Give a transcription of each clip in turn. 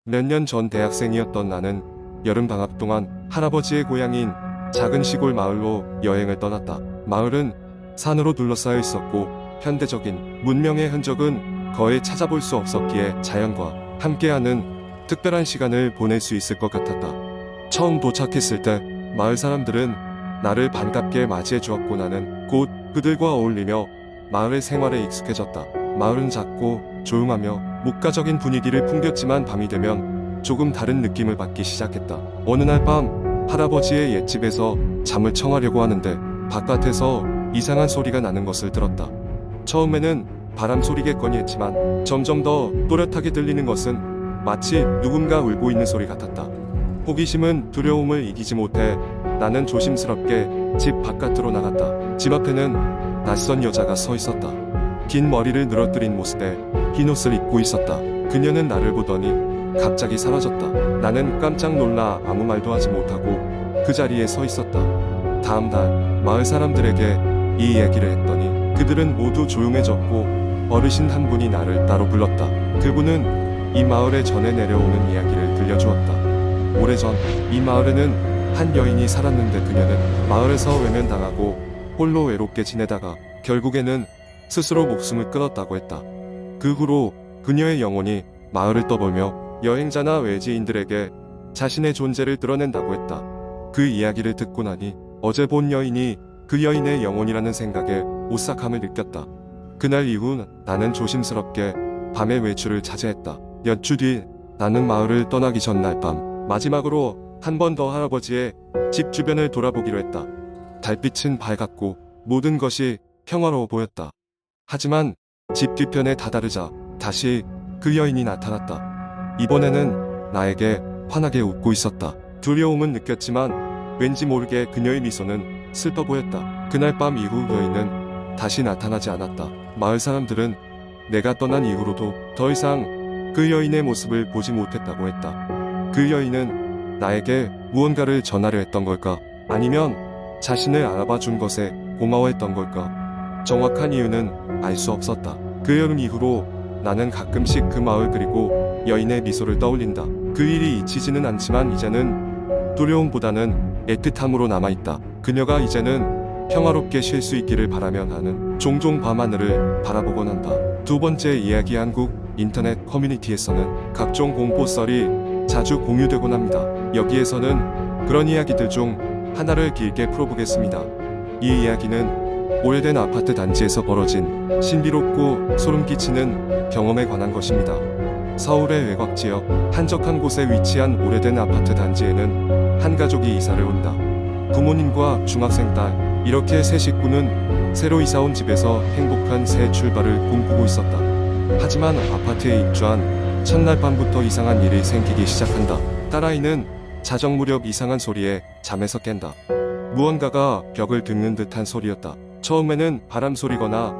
몇 년 전 대학생이었던 나는 여름방학 동안 할아버지의 고향인 작은 시골 마을로 여행을 떠났다. 마을은 산으로 둘러싸여 있었고 현대적인 문명의 흔적은 거의 찾아볼 수 없었기에 자연과 함께하는 특별한 시간을 보낼 수 있을 것 같았다. 처음 도착했을 때 마을 사람들은 나를 반갑게 맞이해 주었고 나는 곧 그들과 어울리며 마을의 생활에 익숙해졌다. 마을은 작고 조용하며 목가적인 분위기를 풍겼지만 밤이 되면 조금 다른 느낌을 받기 시작했다. 어느 날 밤 할아버지의 옛집에서 잠을 청하려고 하는데 바깥에서 이상한 소리가 나는 것을 들었다. 처음에는 바람 소리겠거니 했지만 점점 더 또렷하게 들리는 것은 마치 누군가 울고 있는 소리 같았다. 호기심은 두려움을 이기지 못해 나는 조심스럽게 집 바깥으로 나갔다. 집 앞에는 낯선 여자가 서 있었다. 긴 머리를 늘어뜨린 모습에 흰 옷을 입고 있었다. 그녀는 나를 보더니 갑자기 사라졌다. 나는 깜짝 놀라 아무 말도 하지 못하고 그 자리에 서 있었다. 다음 날 마을 사람들에게 이 이야기를 했더니 그들은 모두 조용해졌고 어르신 한 분이 나를 따로 불렀다. 그분은 이 마을에 전해 내려오는 이야기를 들려주었다. 오래전 이 마을에는 한 여인이 살았는데 그녀는 마을에서 외면당하고 홀로 외롭게 지내다가 결국에는 스스로 목숨을 끊었다고 했다. 그 후로 그녀의 영혼이 마을을 떠돌며 여행자나 외지인들에게 자신의 존재를 드러낸다고 했다. 그 이야기를 듣고 나니 어제 본 여인이 그 여인의 영혼이라는 생각에 오싹함을 느꼈다. 그날 이후 나는 조심스럽게 밤의 외출을 자제했다. 몇 주 뒤 나는 마을을 떠나기 전날 밤 마지막으로 한 번 더 할아버지의 집 주변을 돌아보기로 했다. 달빛은 밝았고 모든 것이 평화로워 보였다. 하지만 집 뒤편에 다다르자 다시 그 여인이 나타났다. 이번에는 나에게 환하게 웃고 있었다. 두려움은 느꼈지만 왠지 모르게 그녀의 미소는 슬퍼 보였다. 그날 밤 이후 여인은 다시 나타나지 않았다. 마을 사람들은 내가 떠난 이후로도 더 이상 그 여인의 모습을 보지 못했다고 했다. 그 여인은 나에게 무언가를 전하려 했던 걸까? 아니면 자신을 알아봐 준 것에 고마워했던 걸까? 정확한 이유는 알 수 없었다. 그 여름 이후로 나는 가끔씩 그 마을 그리고 여인의 미소를 떠올린다. 그 일이 잊히지는 않지만 이제는 두려움보다는 애틋함으로 남아있다. 그녀가 이제는 평화롭게 쉴 수 있기를 바라며 나는 종종 밤하늘을 바라보곤 한다. 두 번째 이야기. 한국 인터넷 커뮤니티에서는 각종 공포썰이 자주 공유되곤 합니다. 여기에서는 그런 이야기들 중 하나를 길게 풀어보겠습니다. 이 이야기는 오래된 아파트 단지에서 벌어진 신비롭고 소름 끼치는 경험에 관한 것입니다. 서울의 외곽지역 한적한 곳에 위치한 오래된 아파트 단지에는 한 가족이 이사를 온다. 부모님과 중학생 딸, 이렇게 세 식구는 새로 이사온 집에서 행복한 새 출발을 꿈꾸고 있었다. 하지만 아파트에 입주한 첫날 밤부터 이상한 일이 생기기 시작한다. 딸아이는 자정 무렵 이상한 소리에 잠에서 깬다. 무언가가 벽을 긁는 듯한 소리였다. 처음에는 바람 소리거나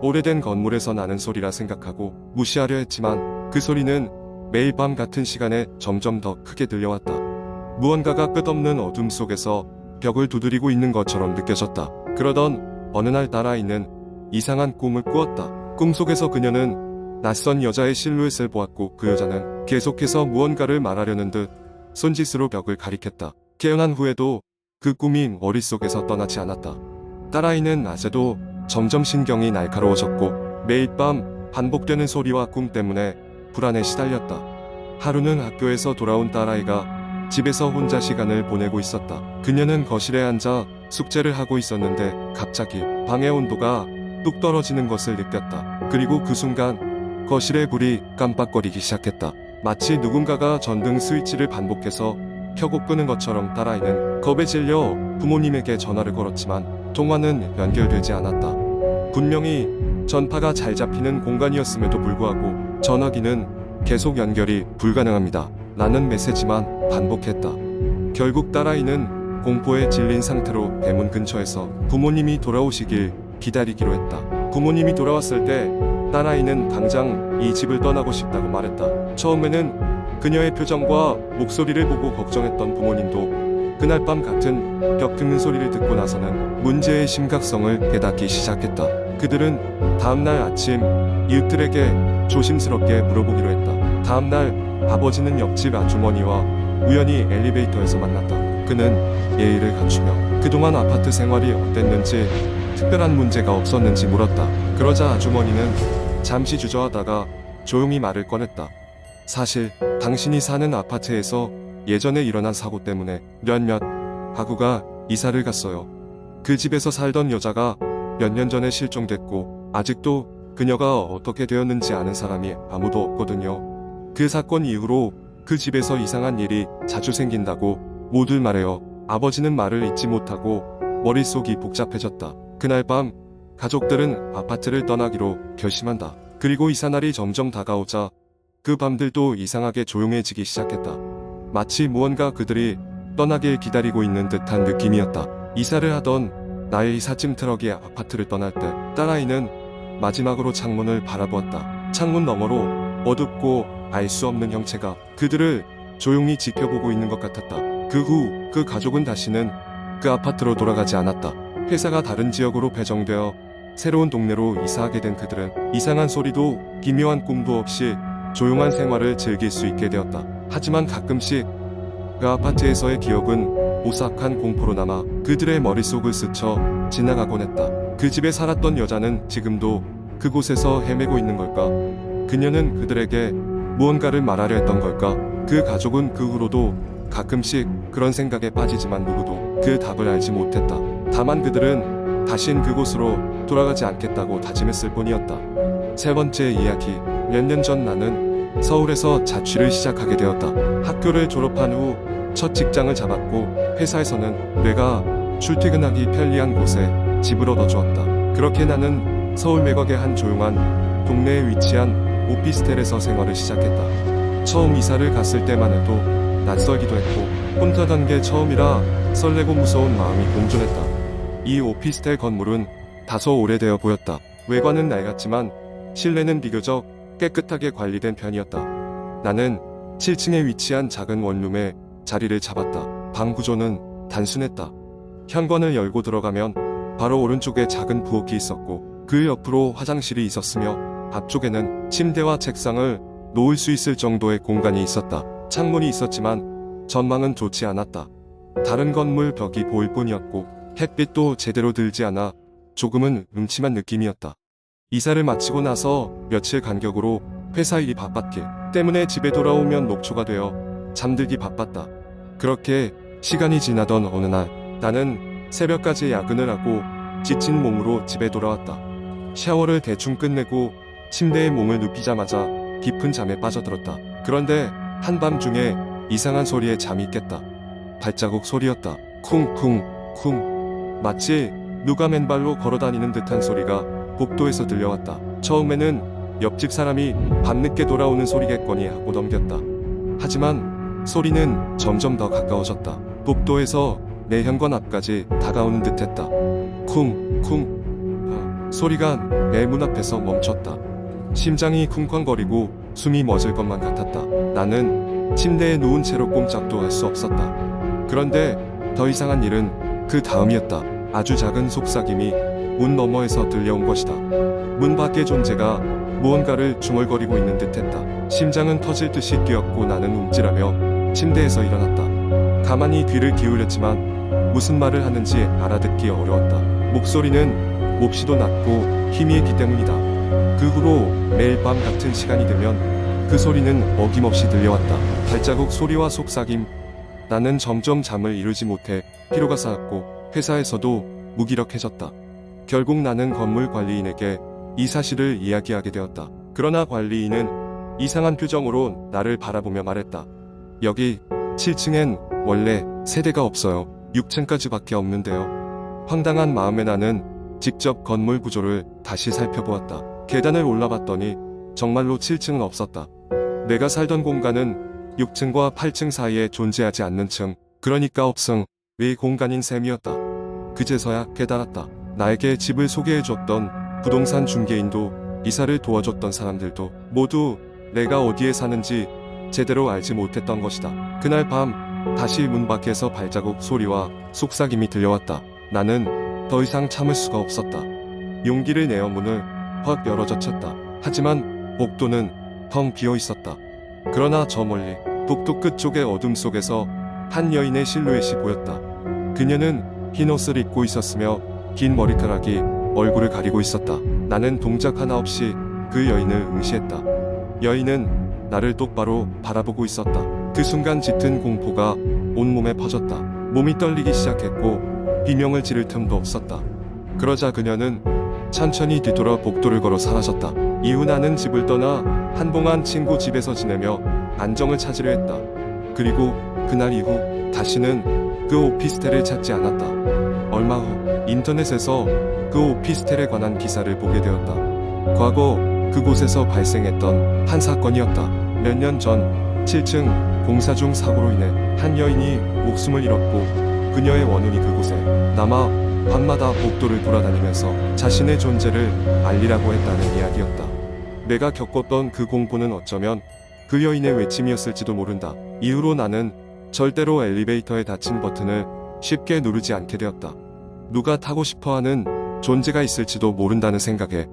오래된 건물에서 나는 소리라 생각하고 무시하려 했지만 그 소리는 매일 밤 같은 시간에 점점 더 크게 들려왔다. 무언가가 끝없는 어둠 속에서 벽을 두드리고 있는 것처럼 느껴졌다. 그러던 어느 날 딸아이는 이상한 꿈을 꾸었다. 꿈속에서 그녀는 낯선 여자의 실루엣을 보았고 그 여자는 계속해서 무언가를 말하려는 듯 손짓으로 벽을 가리켰다. 깨어난 후에도 그 꿈이 머릿속에서 떠나지 않았다. 딸아이는 낮에도 점점 신경이 날카로워졌고 매일 밤 반복되는 소리와 꿈 때문에 불안에 시달렸다. 하루는 학교에서 돌아온 딸아이가 집에서 혼자 시간을 보내고 있었다. 그녀는 거실에 앉아 숙제를 하고 있었는데 갑자기 방의 온도가 뚝 떨어지는 것을 느꼈다. 그리고 그 순간 거실의 불이 깜빡거리기 시작했다. 마치 누군가가 전등 스위치를 반복해서 켜고 끄는 것처럼 딸아이는 겁에 질려 부모님에게 전화를 걸었지만 통화는 연결되지 않았다. 분명히 전파가 잘 잡히는 공간이었음에도 불구하고 전화기는 계속 연결이 불가능합니다. 라는 메시지만 반복했다. 결국 딸아이는 공포에 질린 상태로 대문 근처에서 부모님이 돌아오시길 기다리기로 했다. 부모님이 돌아왔을 때 딸아이는 당장 이 집을 떠나고 싶다고 말했다. 처음에는 그녀의 표정과 목소리를 보고 걱정했던 부모님도 그날 밤 같은 벽 긁는 소리를 듣고 나서는 문제의 심각성을 깨닫기 시작했다. 그들은 다음날 아침 이웃들에게 조심스럽게 물어보기로 했다. 다음날 아버지는 옆집 아주머니와 우연히 엘리베이터에서 만났다. 그는 예의를 갖추며 그동안 아파트 생활이 어땠는지, 특별한 문제가 없었는지 물었다. 그러자 아주머니는 잠시 주저하다가 조용히 말을 꺼냈다. 사실 당신이 사는 아파트에서 예전에 일어난 사고 때문에 몇몇 가구가 이사를 갔어요. 그 집에서 살던 여자가 몇 년 전에 실종됐고 아직도 그녀가 어떻게 되었는지 아는 사람이 아무도 없거든요. 그 사건 이후로 그 집에서 이상한 일이 자주 생긴다고 모두 말해요. 아버지는 말을 잇지 못하고 머릿속이 복잡해졌다. 그날 밤 가족들은 아파트를 떠나기로 결심한다. 그리고 이사날이 점점 다가오자 그 밤들도 이상하게 조용해지기 시작했다. 마치 무언가 그들이 떠나길 기다리고 있는 듯한 느낌이었다. 이사를 하던 나의 이삿짐 트럭이 아파트를 떠날 때 딸아이는 마지막으로 창문을 바라보았다. 창문 너머로 어둡고 알 수 없는 형체가 그들을 조용히 지켜보고 있는 것 같았다. 그 후 그 가족은 다시는 그 아파트로 돌아가지 않았다. 회사가 다른 지역으로 배정되어 새로운 동네로 이사하게 된 그들은 이상한 소리도 기묘한 꿈도 없이 조용한 생활을 즐길 수 있게 되었다. 하지만 가끔씩 그 아파트에서의 기억은 오싹한 공포로 남아 그들의 머릿속을 스쳐 지나가곤 했다. 그 집에 살았던 여자는 지금도 그곳에서 헤매고 있는 걸까? 그녀는 그들에게 무언가를 말하려 했던 걸까? 그 가족은 그 후로도 가끔씩 그런 생각에 빠지지만 누구도 그 답을 알지 못했다. 다만 그들은 다신 그곳으로 돌아가지 않겠다고 다짐했을 뿐이었다. 세 번째 이야기. 몇 년 전 나는 서울에서 자취를 시작하게 되었다. 학교를 졸업한 후 첫 직장을 잡았고 회사에서는 내가 출퇴근하기 편리한 곳에 집을 얻어주었다. 그렇게 나는 서울 매각의 한 조용한 동네에 위치한 오피스텔에서 생활을 시작했다. 처음 이사를 갔을 때만 해도 낯설기도 했고 혼자 간 게 처음이라 설레고 무서운 마음이 공존했다. 이 오피스텔 건물은 다소 오래되어 보였다. 외관은 낡았지만 실내는 비교적 깨끗하게 관리된 편이었다. 나는 7층에 위치한 작은 원룸에 자리를 잡았다. 방 구조는 단순했다. 현관을 열고 들어가면 바로 오른쪽에 작은 부엌이 있었고 그 옆으로 화장실이 있었으며 앞쪽에는 침대와 책상을 놓을 수 있을 정도의 공간이 있었다. 창문이 있었지만 전망은 좋지 않았다. 다른 건물 벽이 보일 뿐이었고 햇빛도 제대로 들지 않아 조금은 음침한 느낌이었다. 이사를 마치고 나서 며칠 간격으로 회사 일이 바빴기 때문에 집에 돌아오면 녹초가 되어 잠들기 바빴다. 그렇게 시간이 지나던 어느 날 나는 새벽까지 야근을 하고 지친 몸으로 집에 돌아왔다. 샤워를 대충 끝내고 침대에 몸을 눕히자마자 깊은 잠에 빠져들었다. 그런데 한밤중에 이상한 소리에 잠이 깼다. 발자국 소리였다. 쿵쿵쿵. 마치 누가 맨발로 걸어다니는 듯한 소리가 복도에서 들려왔다. 처음에는 옆집 사람이 밤늦게 돌아오는 소리겠거니 하고 넘겼다. 하지만 소리는 점점 더 가까워졌다. 복도에서 내 현관 앞까지 다가오는 듯했다. 쿵쿵. 소리가 내 문 앞에서 멈췄다. 심장이 쿵쾅거리고 숨이 멎을 것만 같았다. 나는 침대에 누운 채로 꼼짝도 할 수 없었다. 그런데 더 이상한 일은 그 다음이었다. 아주 작은 속삭임이 문 너머에서 들려온 것이다. 문 밖의 존재가 무언가를 중얼거리고 있는 듯했다. 심장은 터질 듯이 뛰었고 나는 움찔하며 침대에서 일어났다. 가만히 귀를 기울였지만 무슨 말을 하는지 알아듣기 어려웠다. 목소리는 몹시도 낮고 희미했기 때문이다. 그 후로 매일 밤 같은 시간이 되면 그 소리는 어김없이 들려왔다. 발자국 소리와 속삭임. 나는 점점 잠을 이루지 못해 피로가 쌓였고 회사에서도 무기력해졌다. 결국 나는 건물 관리인에게 이 사실을 이야기하게 되었다. 그러나 관리인은 이상한 표정으로 나를 바라보며 말했다. 여기 7층엔 원래 세대가 없어요. 6층까지밖에 없는데요. 황당한 마음에 나는 직접 건물 구조를 다시 살펴보았다. 계단을 올라봤더니 정말로 7층은 없었다. 내가 살던 공간은 6층과 8층 사이에 존재하지 않는 층, 그러니까 업승의 공간인 셈이었다. 그제서야 깨달았다. 나에게 집을 소개해줬던 부동산 중개인도 이사를 도와줬던 사람들도 모두 내가 어디에 사는지 제대로 알지 못했던 것이다. 그날 밤 다시 문 밖에서 발자국 소리와 속삭임이 들려왔다. 나는 더 이상 참을 수가 없었다. 용기를 내어 문을 확 열어젖혔다. 하지만 복도는 텅 비어 있었다. 그러나 저 멀리 북두 끝쪽의 어둠 속에서 한 여인의 실루엣이 보였다. 그녀는 흰 옷을 입고 있었으며 긴 머리카락이 얼굴을 가리고 있었다. 나는 동작 하나 없이 그 여인을 응시했다. 여인은 나를 똑바로 바라보고 있었다. 그 순간 짙은 공포가 온몸에 퍼졌다. 몸이 떨리기 시작했고 비명을 지를 틈도 없었다. 그러자 그녀는 천천히 뒤돌아 복도를 걸어 사라졌다. 이후 나는 집을 떠나 한동안 친구 집에서 지내며 안정을 찾으려 했다. 그리고 그날 이후 다시는 그 오피스텔을 찾지 않았다. 얼마 후 인터넷에서 그 오피스텔에 관한 기사를 보게 되었다. 과거 그곳에서 발생했던 한 사건이었다. 몇 년 전 7층 공사 중 사고로 인해 한 여인이 목숨을 잃었고 그녀의 원혼이 그곳에 남아 밤마다 복도를 돌아다니면서 자신의 존재를 알리라고 했다는 이야기였다. 내가 겪었던 그 공포는 어쩌면 그 여인의 외침이었을지도 모른다. 이후로 나는 절대로 엘리베이터의 닫힌 버튼을 쉽게 누르지 않게 되었다. 누가 타고 싶어하는 존재가 있을지도 모른다는 생각에